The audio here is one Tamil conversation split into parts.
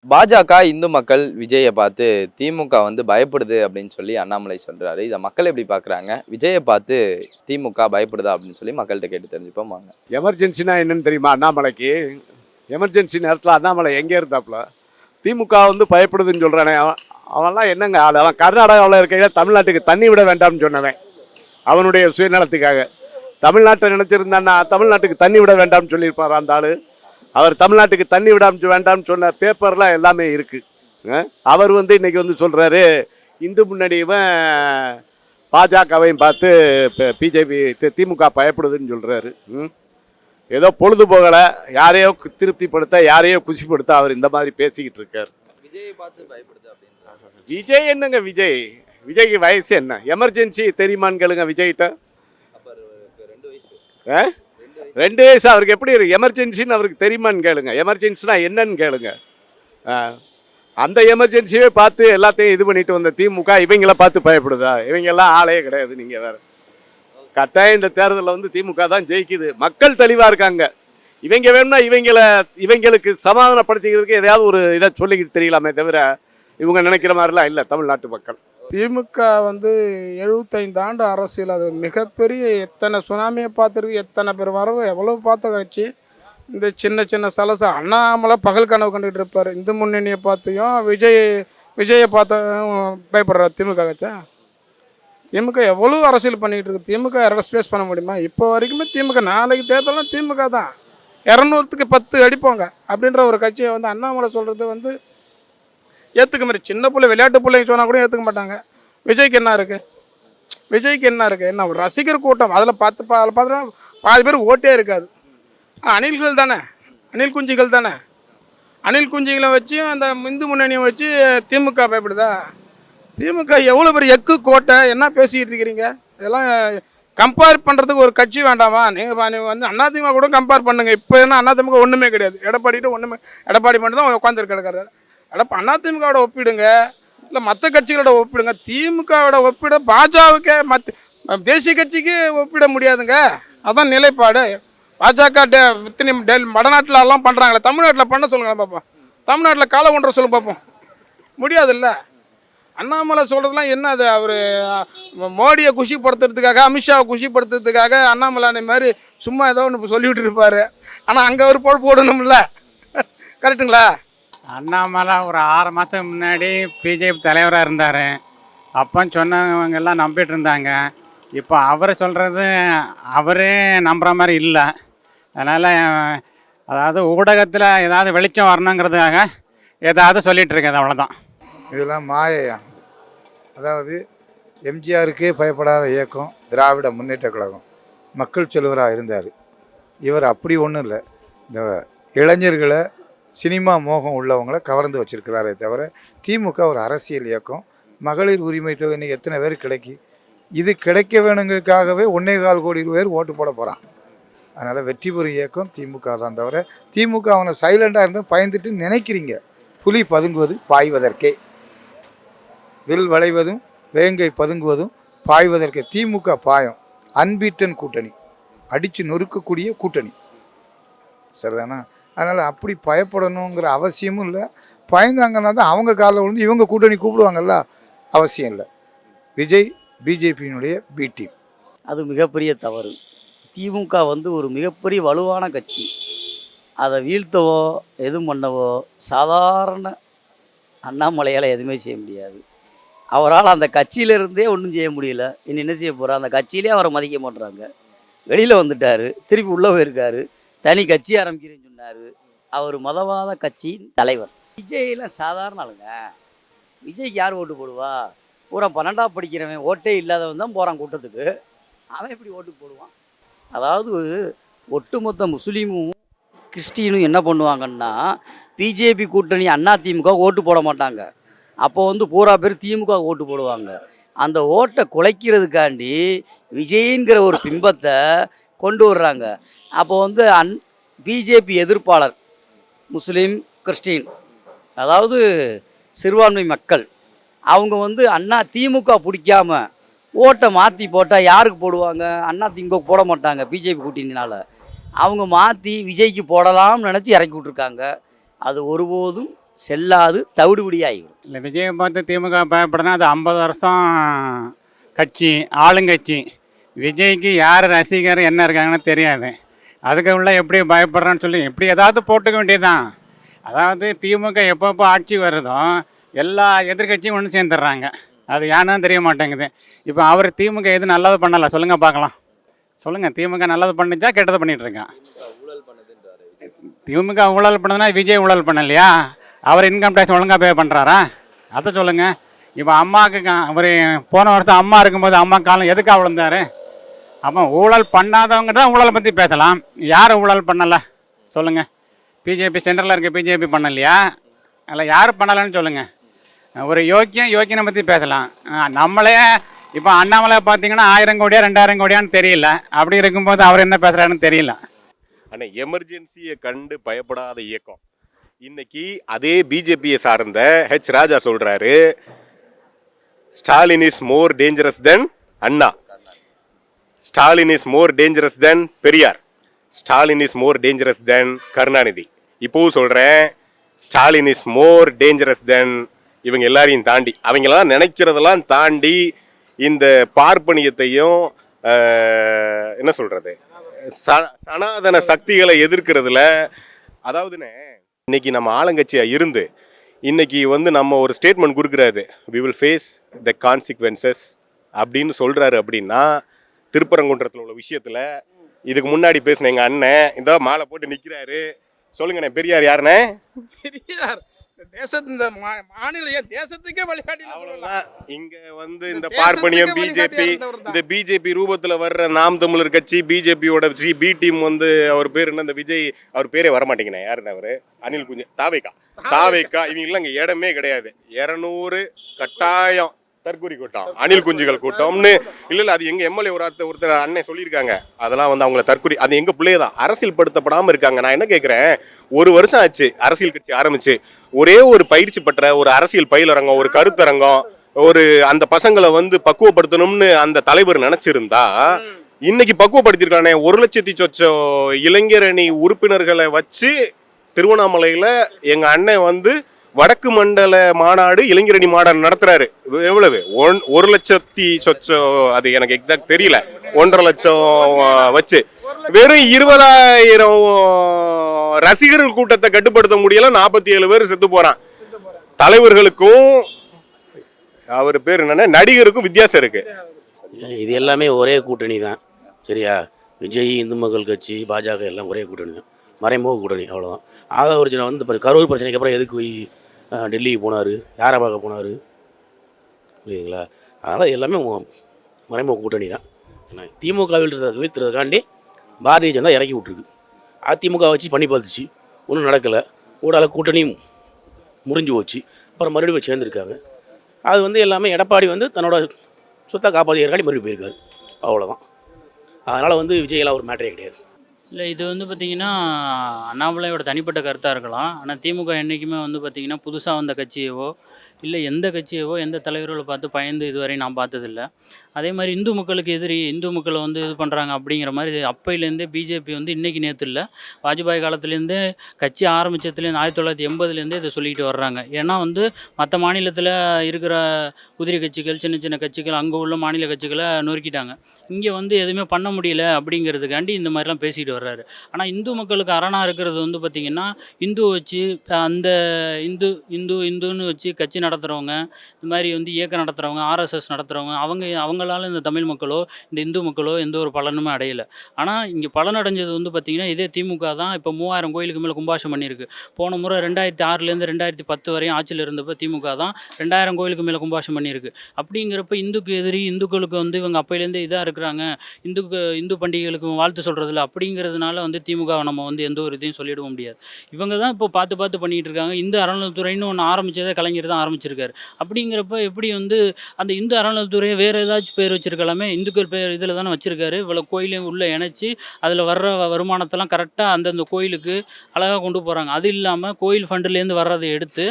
பாஜக இந்து மக்கள் விஜயை பார்த்து திமுக வந்து பயப்படுது அப்படின்னு சொல்லி அண்ணாமலை சொல்றாரு. இதை மக்கள் எப்படி பாக்குறாங்க? விஜயை பார்த்து திமுக பயப்படுதா அப்படின்னு சொல்லி மக்கள்கிட்ட கேட்டு தெரிஞ்சுப்போம் வாங்க. எமர்ஜென்சினா என்னன்னு தெரியுமா அண்ணாமலைக்கு? எமர்ஜென்சி நேரத்தில் அண்ணாமலை எங்கே இருந்தாப்புல? திமுக வந்து பயப்படுதுன்னு சொல்கிறானே அவன்லாம் என்னங்க ஆள்? அவன் கர்நாடகாவில் இருக்கையில் தமிழ்நாட்டுக்கு தண்ணி விட வேண்டாம்னு சொன்னவன் அவனுடைய சுயநலத்துக்காக. தமிழ்நாட்டை நினச்சிருந்தான்னா தமிழ்நாட்டுக்கு தண்ணி விட வேண்டாம்னு சொல்லியிருப்பார் அந்த ஆள். அவர் தமிழ்நாட்டுக்கு தண்ணி விடாம வேண்டாம்னு சொன்ன பேப்பர்லாம் எல்லாமே இருக்குது. அவர் வந்து இன்றைக்கி வந்து சொல்கிறாரு இந்து முன்னணியவன் பாஜகவையும் பார்த்து பிஜேபி திமுக பயப்படுதுன்னு சொல்கிறாரு. ஏதோ பொழுதுபோகலை, யாரையோ திருப்திப்படுத்த, யாரையோ குஷிப்படுத்த அவர் இந்த மாதிரி பேசிக்கிட்டு இருக்கார். விஜயை பார்த்து பயப்படுது அப்படின்னு. விஜய் என்னங்க? விஜய்க்கு வயசு என்ன? எமர்ஜென்சி தெரியுமான்னு கேளுங்க விஜய்கிட்ட. 2 வயசு அவருக்கு எப்படி இருக்கு? எமர்ஜென்சின்னு அவருக்கு தெரியுமான்னு கேளுங்க. எமர்ஜென்சினா என்னன்னு கேளுங்க. அந்த எமர்ஜென்சியே பார்த்து எல்லாத்தையும் இது பண்ணிட்டு வந்த திமுக இவங்கள பார்த்து பயப்படுதா? இவங்கெல்லாம் ஆளே கிடையாது. நீங்கள் வேறு கட்டாயம் இந்த தேர்தலில் வந்து திமுக தான் ஜெயிக்குது. மக்கள் தெளிவாக இருக்காங்க. இவங்க வேணும்னா இவங்களுக்கு சமாதானப்படுத்திக்கிறதுக்கு எதையாவது ஒரு இதை சொல்லிக்கிட்டு தெரியலாமே தவிர இவங்க நினைக்கிற மாதிரிலாம் இல்லை தமிழ்நாட்டு மக்கள். திமுக வந்து 75 ஆண்டு அரசியல், அது மிகப்பெரிய எத்தனை சுனாமியை பார்த்துருக்கு, எத்தனை பேர் வரவு எவ்வளோ பார்த்த கட்சி. இந்த சின்ன சின்ன சலச அண்ணாமலை பகல் கனவு கண்டுகிட்டு இருப்பார். இந்து முன்னணியை பார்த்தையும் விஜயை பார்த்தும் பயப்படுறார் திமுக கட்சி. திமுக எவ்வளோ அரசியல் பண்ணிக்கிட்டு இருக்கு. திமுக யாரோட ஸ்பேஸ் பண்ண முடியுமா? இப்போ வரைக்குமே திமுக, நாளைக்கு தேர்தலாம் திமுக தான். 200க்கு 10 அடிப்போங்க அப்படின்ற ஒரு கட்சியை வந்து அண்ணாமலை சொல்கிறது வந்து ஏற்றுக்க மாதிரி. சின்ன பிள்ளை விளையாட்டு பிள்ளைங்க சொன்னால் கூட ஏற்றுக்க மாட்டாங்க. விஜய்க்கு என்ன இருக்குது? என்ன ஒரு ரசிகர் கூட்டம் அதில் பார்த்தோன்னா பாதி பேர் ஓட்டே இருக்காது. அணில்கள் தானே, அணில் குஞ்சுகளை வச்சு அந்த இந்து முன்னணியை வச்சு திமுக பயப்படுதா? திமுக எவ்வளோ பெரிய எக்கு கோட்டை என்ன பேசிக்கிட்டு இருக்கிறீங்க? இதெல்லாம் கம்பேர் பண்ணுறதுக்கு ஒரு கட்சி வேண்டாமா? நீங்கள் வந்து அதிமுக கூட கம்பேர் பண்ணுங்கள். இப்போ என்ன அதிமுக ஒன்றுமே கிடையாது. எடப்பாடி மட்டும் தான் உட்காந்துருக்காரு. அதிமுகவோட ஒப்பிடுங்க, இல்லை மற்ற கட்சிகளோட ஒப்பிடுங்க. திமுகவோட ஒப்பிட பாஜகவுக்கே தேசிய கட்சிக்கு ஒப்பிட முடியாதுங்க. அதான் நிலைப்பாடு. பாஜக வடநாட்டில் எல்லாம் பண்ணுறாங்களே, தமிழ்நாட்டில் பண்ண சொல்லுங்கள் பார்ப்போம். தமிழ்நாட்டில் காலை ஒன்றை சொல்ல பார்ப்போம். முடியாதுல்ல. அண்ணாமலை சொல்கிறதுலாம் என்ன? அது அவர் மோடியை குஷிப்படுத்துறதுக்காக, அமித்ஷாவை குஷிப்படுத்துறதுக்காக அண்ணாமலை மாதிரி சும்மா ஏதோ ஒன்று சொல்லிவிட்டு இருப்பார். ஆனால் அங்கே ஒரு போடணும்ல. கரெக்டுங்களா? அண்ணாமலை ஒரு 6 மாதத்துக்கு முன்னாடி பிஜேபி தலைவராக இருந்தார். அப்போ சொன்னவங்கெல்லாம் நம்பிட்டு இருந்தாங்க. இப்போ அவர் சொல்கிறது அவரே நம்புகிற மாதிரி இல்லை. அதனால் அதாவது ஊடகத்தில் ஏதாவது வெளிச்சம் வரணுங்கிறதுக்காக ஏதாவது சொல்லிகிட்டு இருக்காது, அவ்வளோதான். இதெல்லாம் மாயையா. அதாவது எம்ஜிஆருக்கே பயப்படாத இயக்கம் திராவிட முன்னேற்ற கழகம். மக்கள் செல்வராக இருந்தார். இவர் அப்படி ஒன்றும் இல்லை. இந்த இளைஞர்களை, சினிமா மோகம் உள்ளவங்களை கவர்ந்து வச்சுருக்கிறாரே தவிர திமுக ஒரு அரசியல் இயக்கம். மகளிர் உரிமை தொகை இன்னைக்கு எத்தனை பேர் கிடைக்கி? இது கிடைக்க வேணுங்கிறதுக்காகவே 1.25 கோடி பேர் ஓட்டு போட போகிறான். அதனால் வெற்றி பெறும் இயக்கம் திமுக தான் தவிர திமுக அவனை சைலண்டாக இருந்தால் பயந்துட்டு நினைக்கிறீங்க. புலி பதுங்குவது பாய்வதற்கே, வில் வளைவதும் வேங்கை பதுங்குவதும் பாய்வதற்கே. திமுக பாயம். அன்பீட்டன் கூட்டணி, அடித்து நொறுக்கக்கூடிய கூட்டணி, சரிதானா? அதனால் அப்படி பயப்படணுங்கிற அவசியமும் இல்லை. பயந்தாங்கன்னா தான் அவங்க காலில் விழுந்து இவங்க கூட்டணி கூப்பிடுவாங்கல்ல, அவசியம் இல்லை. விஜய் பிஜேபியினுடைய பி டீம். அது மிகப்பெரிய தவறு. திமுக வந்து ஒரு மிகப்பெரிய வலுவான கட்சி. அதை வீழ்த்தவோ எதுவும் பண்ணவோ சாதாரண அண்ணாமலையால் எதுவுமே செய்ய முடியாது. அவரால் அந்த கட்சியிலேருந்தே ஒன்றும் செய்ய முடியல. இனி என்ன செய்ய போகிறார்? அந்த கட்சியிலே அவரை மதிக்க மாட்டுறாங்க. வெளியில் வந்துட்டார், திருப்பி உள்ளே போயிருக்காரு, தனி கட்சி ஆரம்பிக்கிறேன்னு சொன்னார். அவர் மதவாத கட்சியின் தலைவர். விஜயெல்லாம் சாதாரண ஆளுங்க. விஜய்க்கு யார் ஓட்டு போடுவா? பூரா 12ஆம் படிக்கிறவன், ஓட்டே இல்லாதவன் தான் போகிறான் கூட்டத்துக்கு. அவன் எப்படி ஓட்டு போடுவான்? அதாவது ஒட்டுமொத்த முஸ்லீமும் கிறிஸ்டினும் என்ன பண்ணுவாங்கன்னா, பிஜேபி கூட்டணி அதிமுக ஓட்டு போட மாட்டாங்க. அப்போ வந்து பூரா பேர் திமுக ஓட்டு போடுவாங்க. அந்த ஓட்டை குலைக்கிறதுக்காண்டி விஜய்ங்கிற ஒரு பிம்பத்தை கொண்டு வர்றாங்க. அப்போ வந்து பிஜேபி எதிர்ப்பாளர் முஸ்லீம், கிறிஸ்டின், அதாவது சிறுபான்மை மக்கள், அவங்க வந்து திமுக பிடிக்காம ஓட்டை மாற்றி போட்டால் யாருக்கு போடுவாங்க? திமுக போட மாட்டாங்க. பிஜேபி கூட்டணினால அவங்க மாற்றி விஜய்க்கு போடலாம்னு நினச்சி இறக்கி விட்ருக்காங்க. அது ஒருபோதும் செல்லாது தவிடுபடியாகிடும். இல்லை விஜயை பார்த்து திமுக பயப்படுறதுனா அது 50 வருஷம் கட்சி, ஆளுங்கட்சி. விஜய்க்கு யார் ரசிகர் என்ன இருக்காங்கன்னு தெரியாது. அதுக்கு உள்ள எப்படி பயப்படுறான்னு சொல்லி எப்படி ஏதாவது போட்டுக்க வேண்டியதுதான். அதாவது திமுக எப்பப்போ ஆட்சி வருதோ எல்லா எதிர்கட்சியும் ஒன்று சேர்ந்துடுறாங்க. அது ஏன்னு தெரிய மாட்டேங்குது. இப்போ அவர் திமுக எது நல்லது பண்ணலை சொல்லுங்கள் பார்க்கலாம். சொல்லுங்கள், திமுக நல்லது பண்ணிச்சா கெட்டது பண்ணிகிட்ருக்கான்? திமுக ஊழல் பண்ணதுன்னா விஜய் ஊழல் பண்ணலையா? அவர் இன்கம் டேக்ஸ் ஒழுங்காக பே பண்ணுறாரா? அதை சொல்லுங்கள். இப்போ அம்மாவுக்கு அவர் போன வருஷம் அம்மா இருக்கும்போது அம்மா காலம் எதுக்காக விழுந்தார்? அப்போ ஊழல் பண்ணாதவங்க தான் ஊழலை பற்றி பேசலாம். யார் ஊழல் பண்ணலை சொல்லுங்கள்? பிஜேபி சென்ட்ரலில் இருக்க பிஜேபி பண்ணலையா? அதில் யார் பண்ணலைன்னு சொல்லுங்கள். ஒரு யோக்கியனை பற்றி பேசலாம். நம்மளே இப்போ அண்ணாமலை பார்த்தீங்கன்னா 1000 கோடியா 2000 கோடியான்னு தெரியல. அப்படி இருக்கும்போது அவர் என்ன பேசுகிறாருன்னு தெரியல. ஆனால் எமர்ஜென்சியை கண்டு பயப்படாத இயக்கம். இன்னைக்கு அதே பிஜேபியை சார்ந்த ஹெச் ராஜா சொல்றாரு, Stalin is more dangerous than Anna, Stalin is more dangerous than Periyar, Stalin is more dangerous than Karunanidhi. இப்போவும் சொல்றேன், Stalin is more dangerous than இவங்க எல்லாரையும் தாண்டி, அவங்கெல்லாம் நினைக்கிறதெல்லாம் தாண்டி இந்த பார்ப்பனியத்தையும் என்ன சொல்றது சனாதன சக்திகளை எதிர்க்கிறதுல, அதாவதுன்னு இன்னைக்கு நம்ம ஆளுங்கட்சியா இருந்து இன்னைக்கு நம்ம ஒரு ஸ்டேட்மெண்ட் கொடுக்குறாரு, we will face the consequences அப்படின்னு சொல்றாரு. அப்படின்னா திருப்பரங்குன்றத்தில் உள்ள விஷயத்துல இதுக்கு முன்னாடி பேசின எங்க அண்ணன் இந்த மாலை போட்டு நிக்கிறாரு. சொல்லுங்கண்ணே, பெரியார் யாருண்ணே? பெரியார் இந்த மாநில தேசத்துக்கே வழிகாட்டி. இங்க இந்த பார்ப்பனியம் பிஜேபி, இந்த பிஜேபி ரூபத்துல வர்ற நாம் தமிழர் கட்சி, பிஜேபியோட பி டீம் அவர் பேர் என்ன, இந்த விஜய், அவர் பேரே வரமாட்டேங்கண்ணே. யாருன்னு அவரு? அனில் குஞ்சு, தாவேக்கா இவங்கெல்லாம் இங்க இடமே கிடையாது. 200 கட்டாயம் தற்கூரி கூட்டம், அணில் குஞ்சுகள் கூட்டம்னு இல்ல. அது எங்க எம்எல்ஏ ஒருத்தர் அண்ணன் சொல்லியிருக்காங்க. அதெல்லாம் அவங்கள தற்கூரி, அது எங்க பிள்ளைய தான் அரசியல் படுத்தப்படாம இருக்காங்க. நான் என்ன கேட்கிறேன், 1 வருஷம் ஆச்சு அரசியல் கட்சி ஆரம்பிச்சு, ஒரே ஒரு பயிற்சி பெற்ற ஒரு அரசியல் பயிலரங்கம், ஒரு கருத்தரங்கம், ஒரு அந்த பசங்களை பக்குவப்படுத்தணும்னு அந்த தலைவர் நினைச்சிருந்தா இன்னைக்கு பக்குவப்படுத்திருக்கானே. 1 லட்சத்தி சொச்சம் இளைஞரணி உறுப்பினர்களை வச்சு திருவண்ணாமலையில எங்க அண்ணன் வடக்கு மண்டல மாநாடு, இளைஞரணி மாநாடு நடத்துறாரு. எவ்வளவு? 1 லட்சத்தி சொச்சம், அது எனக்கு எக்ஸாக்ட் தெரியல, 1.5 லட்சம் வச்சு வெறும் 20,000 ரசிகர்கள் கூட்டத்தை கட்டுப்படுத்த முடியல. 47 பேர் செத்து போறான். தலைவர்களுக்கும் அவர் பேர் என்னன்னா நடிகருக்கும் வித்தியாசம் இருக்கு. இது எல்லாமே ஒரே கூட்டணி தான், சரியா? விஜய், இந்து மக்கள் கட்சி, பாஜக எல்லாம் ஒரே கூட்டணி தான், மறைமுக கூட்டணி, அவ்வளோதான். அதை ஒரு கரூர் பிரச்சனைக்கு அப்புறம் எதுக்கு போய் டெல்லிக்கு போனார், யாரை பார்க்க போனார், புரியுதுங்களா? அதனால் எல்லாமே மறைமுக கூட்டணி தான். திமுகவில் வீழ்த்துறதுக்காண்டி பாரதிய ஜனதா இறக்கி விட்ருக்கு. அதிமுக வச்சு பண்ணி பார்த்துச்சு, ஒன்றும் நடக்கலை. ஊடால கூட்டணி முறிஞ்சு போச்சு. அப்புறம் மறுபடியும் சேர்ந்துருக்காங்க. அது எல்லாமே எடப்பாடி தன்னோட சொத்தை காப்பாற்றியற்காண்டி மறுபடியும் போயிருக்காரு, அவ்வளோதான். அதனால் விஜயெல்லாம் ஒரு மேட்டரே கிடையாது. இல்லை, இது பார்த்திங்கன்னா அண்ணாமலையோட தனிப்பட்ட கருத்தாக இருக்கலாம். ஆனால் திமுக என்றைக்குமே பார்த்திங்கன்னா புதுசாக வந்த கட்சியவோ இல்லை எந்த கட்சியவோ எந்த தலைவர்களை பார்த்து பயந்து இதுவரை நான் பார்த்ததில்லை. அதே மாதிரி இந்து மக்களுக்கு எதிரி, இந்து மக்களை இது பண்ணுறாங்க அப்படிங்கிற மாதிரி அப்பையிலேருந்தே பிஜேபி இன்றைக்கி நேற்று இல்லை, வாஜ்பாய் காலத்துலேருந்தே கட்சி ஆரம்பித்ததுலேருந்து 1980லேருந்தே இதை சொல்லிக்கிட்டு வர்றாங்க. ஏன்னா மற்ற மாநிலத்தில் இருக்கிற குதிரை கட்சிகள், சின்ன சின்ன கட்சிகள், அங்கே உள்ள மாநில கட்சிகளை நொறுக்கிட்டாங்க. இங்கே எதுவுமே பண்ண முடியல அப்படிங்கிறதுக்காண்டி இந்த மாதிரிலாம் பேசிக்கிட்டு வர்றாரு. ஆனால் இந்து மக்களுக்கு அரணாக இருக்கிறது பார்த்திங்கன்னா இந்து வச்சு அந்த இந்துன்னு வச்சு கட்சி நடத்துகிறவங்க, இந்த மாதிரி இயக்கம் நடத்துகிறவங்க, ஆர்எஸ்எஸ் நடத்துகிறவங்க, அவங்களால இந்த தமிழ் மக்களோ இந்த இந்து மக்களோ எந்த ஒரு பலனுமே அடையலை. ஆனால் இங்கே பலன் அடைஞ்சது பார்த்திங்கன்னா இதே திமுக தான். இப்போ 3000 கோயிலுக்கு மேலே கும்பாஷம் பண்ணியிருக்கு. போன முறை 2006லேருந்து 2010 வரையும் ஆட்சியில் இருந்தப்போ திமுக தான் 2000 கோயிலுக்கு மேலே கும்பாஷம் பண்ணியிருக்கு. அப்படிங்கிறப்ப இந்துக்கு எதிரி, இந்துக்களுக்கு இவங்க அப்பையிலேருந்து இதாக இருக்கிறாங்க, இந்து பண்டிகைகளுக்கு வாழ்த்து சொல்கிறதில்ல அப்படிங்கிறதுனால திமுக நம்ம எந்த ஒரு இதையும் சொல்லிட முடியாது. இவங்க தான் இப்போ பார்த்து பண்ணிகிட்டு இருக்காங்க. இந்த அறநிலைத்துறைன்னு ஒன்று ஆரம்பித்ததே கலைஞர் தான் ஆரம்பிச்சார். ஆரம்பிச்சிருக்காரு. அப்படிங்கிறப்ப எப்படி வந்து அந்த இந்து அறநிலையத்துறையை வேறு ஏதாச்சும் பேர் வச்சிருக்கலாமே, இந்துக்கள் பேர் இதில் தானே வச்சிருக்காரு. இவ்வளோ கோயிலையும் உள்ளே இணைச்சி அதில் வர்ற வருமானத்தெல்லாம் கரெக்டாக அந்தந்த கோயிலுக்கு அழகாக கொண்டு போகிறாங்க. அது இல்லாமல் கோயில் ஃபண்டுலேருந்து வர்றதை எடுத்து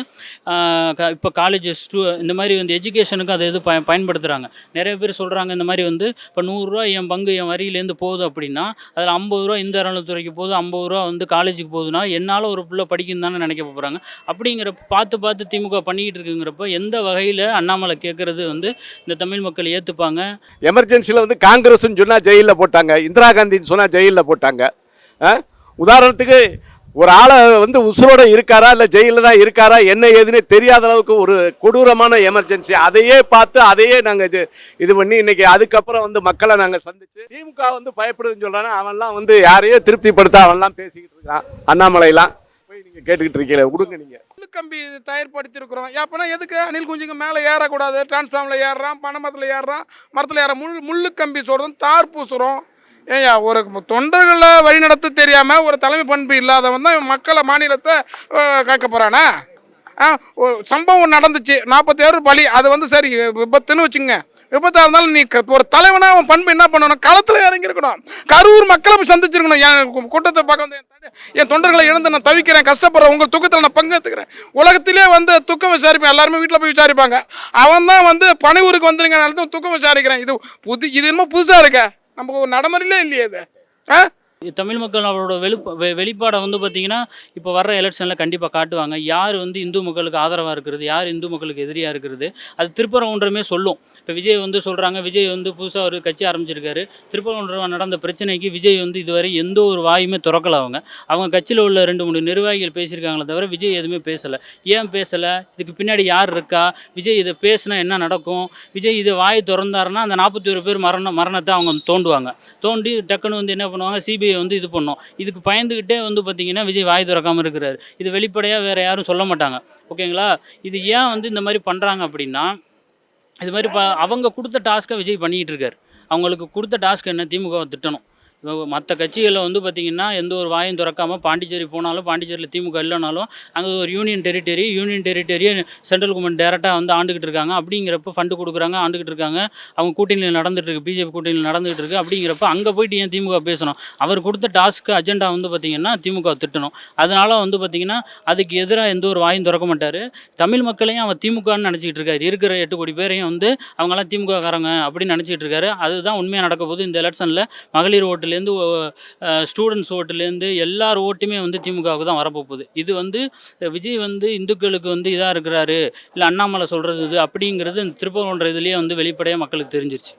இப்போ காலேஜஸ் இந்த மாதிரி வந்து எஜுகேஷனுக்கு அதை இது பயன்படுத்துகிறாங்க. நிறைய பேர் சொல்கிறாங்க இந்த மாதிரி வந்து இப்போ 100 ரூபா என் பங்கு என் வரியிலேருந்து போகுது அப்படின்னா அதில் 50 ரூபா இந்த அறநிலையத்துறைக்கு போகுது, 50 ரூபா வந்து காலேஜுக்கு போகுதுன்னா என்னால் ஒரு பிள்ளை படிக்கும் தானே நினைக்க போகிறாங்க. அப்படிங்கிறப்ப பார்த்து திமுக பண்ணிக்கிட்டு இருக்குங்கிறப்ப எந்த வகையில் அண்ணாமலை கேட்குறது வந்து இந்த தமிழ் மக்கள் ஏற்றுப்பாங்க? எமர்ஜென்சியில் வந்து காங்கிரஸ்ன்னு சொன்னால் ஜெயிலில் போட்டாங்க, இந்திரா காந்தின்னு சொன்னால் ஜெயிலில் போட்டாங்க. உதாரணத்துக்கு ஒரு ஆளை வந்து உசுரோட இருக்காரா இல்லை ஜெயிலில் தான் இருக்காரா என்ன ஏதுன்னு தெரியாத அளவுக்கு ஒரு கொடூரமான எமர்ஜென்சி. அதையே பார்த்து அதையே நாங்கள் இது பண்ணி இன்னைக்கு அதுக்கப்புறம் வந்து மக்களை நாங்கள் சந்திச்சு திமுக வந்து பயப்படுதுன்னு சொல்கிறாங்க. அவன்லாம் வந்து யாரையோ திருப்திப்படுத்த அவன்லாம் பேசிக்கிட்டு இருக்கான். அண்ணாமலைலாம் போய் நீங்கள் கேட்டுக்கிட்டு இருக்கீங்களே, விடுங்க. நீங்கள் முள்ளு கம்பி தயார்படுத்திருக்கிறோம். அப்போனா எதுக்கு அணில் குஞ்சுக்கு மேலே ஏறக்கூடாது? டிரான்ஸ்ஃபார்மில் ஏறுறான், பனை மரத்தில் ஏறுறான், மரத்தில் ஏற முள்ளு கம்பி சொல்கிறோம், தார் பூசுகிறோம். ஏயா ஒரு தொண்டர்களை வழிநடத்த தெரியாமல் ஒரு தலைமை பண்பு இல்லாதவன் தான் மக்களை மாநிலத்தை கேட்க போகிறானா? ஒரு சம்பவம் நடந்துச்சு, 47 பலி. அது வந்து சரி விபத்துன்னு வச்சுங்க. விபத்தாக இருந்தாலும் நீ ஒரு தலைவனாக அவன் பண்பு என்ன பண்ணணும்? களத்தில் இறங்கியிருக்கணும். கரூர் மக்களை போய் சந்திச்சிருக்கணும். என் கூட்டத்தை பார்க்க வந்து என் தொண்டர்களை இழந்து நான் தவிக்கிறேன், கஷ்டப்படுறேன், உங்கள் துக்கத்தில் நான் பங்கெடுத்துக்கிறேன். உலகத்திலே வந்து துக்கம் விசாரிப்பேன், எல்லாருமே வீட்டில் போய் விசாரிப்பாங்க. அவன் தான் வந்து பனையூருக்கு வந்துருங்க துக்கம் விசாரிக்கிறேன். இது என்னமோ புதுசாக இருக்க, நமக்கு ஒரு நடைமுறையிலே இல்லையே இது. தமிழ் மக்கள் அவரோட வெளிப்பாடை வந்து பார்த்திங்கன்னா இப்போ வர்ற எலெக்ஷனில் கண்டிப்பாக காட்டுவாங்க. யார் வந்து இந்து மக்களுக்கு ஆதரவாக இருக்கிறது, யார் இந்து மக்களுக்கு எதிரியாக இருக்கிறது, அது திருப்பரங்குன்றமே சொல்லும். இப்போ விஜய் வந்து சொல்கிறாங்க, விஜய் வந்து புதுசாக ஒரு கட்சி ஆரம்பிச்சிருக்காரு. திருப்பரங்குன்றம் நடந்த பிரச்சனைக்கு விஜய் வந்து இதுவரை எந்த ஒரு வாயுமே திறக்கலை. அவங்க கட்சியில் உள்ள 2-3 நிர்வாகிகள் பேசியிருக்காங்களே தவிர விஜய் எதுவுமே பேசலை. ஏன் பேசலை? இதுக்கு பின்னாடி யார் இருக்கா? விஜய் இதை பேசினா என்ன நடக்கும்? விஜய் இதை வாய் திறந்தாருன்னா அந்த 41 பேர் மரணத்தை அவங்க தோண்டி டக்குன்னு வந்து என்ன பண்ணுவாங்க, சிபிஐ வந்து இது பண்ணோம். இதுக்கு பயந்துக்கிட்டே வந்து பார்த்திங்கன்னா விஜய் வாய் திறக்காமல் இருக்கிறாரு. இது வெளிப்படையாக வேறு யாரும் சொல்ல மாட்டாங்க. ஓகேங்களா? இது ஏன் வந்து இந்த மாதிரி பண்ணுறாங்க அப்படின்னா, இது மாதிரி அவங்க கொடுத்த டாஸ்க்கை விஜய் பண்ணிக்கிட்டு இருக்காரு. அவங்களுக்கு கொடுத்த டாஸ்க் என்ன? திமுகவை திட்டணும். மற்ற கட்சிகளில் வந்து பார்த்திங்கன்னா எந்த ஒரு வாயும் திறக்காமல் பாண்டிச்சேரி போனாலும், பாண்டிச்சேரியில் திமுக இல்லைனாலும் அங்கே ஒரு யூனியன் டெரிட்டரியை சென்ட்ரல் கவர்மெண்ட் டேரெக்டாக வந்து ஆண்டுகிட்டு இருக்காங்க. அப்படிங்கிறப்ப ஃபண்டு கொடுக்குறாங்க, ஆண்டுகிட்டு இருக்காங்க. அவங்க கூட்டணியில் நடந்துகிட்டு இருக்கு, பிஜேபி கூட்டணியில் நடந்துகிட்டு இருக்குது. அப்படிங்கிறப்ப அங்கே போயிட்டு ஏன் திமுக பேசணும்? அவர் கொடுத்த டாஸ்க்கு அஜெண்டா வந்து பார்த்திங்கன்னா திமுக திட்டணும். அதனால் வந்து பார்த்திங்கன்னா அதுக்கு எதிராக எந்த ஒரு வாயும் திறக்க மாட்டார். தமிழ் மக்களையும் அவர் திமுகன்னு நினச்சிக்கிட்டு இருக்காரு. இருக்கிற 8 கோடி பேரையும் வந்து அவங்களாம் திமுககாரங்க அப்படின்னு நினச்சிக்கிட்டு இருக்காரு. அதுதான் உண்மையாக நடக்க போகுது இந்த எலெக்ஷனில். மகளிர் ஓட்டு ஸ்டூடெண்ட்ஸ் ஓட்டுலேருந்து எல்லார் ஓட்டுமே வந்து திமுகவுக்கு தான் வரப்போகுது. இது வந்து விஜய் வந்து இந்துக்களுக்கு வந்து இதாக இருக்கிறாரு, இல்லை அண்ணாமலை சொல்கிறது இது அப்படிங்கிறது திருப்பரங்குன்ற இதுலேயே வந்து வெளிப்படையாக மக்களுக்கு தெரிஞ்சிருச்சு.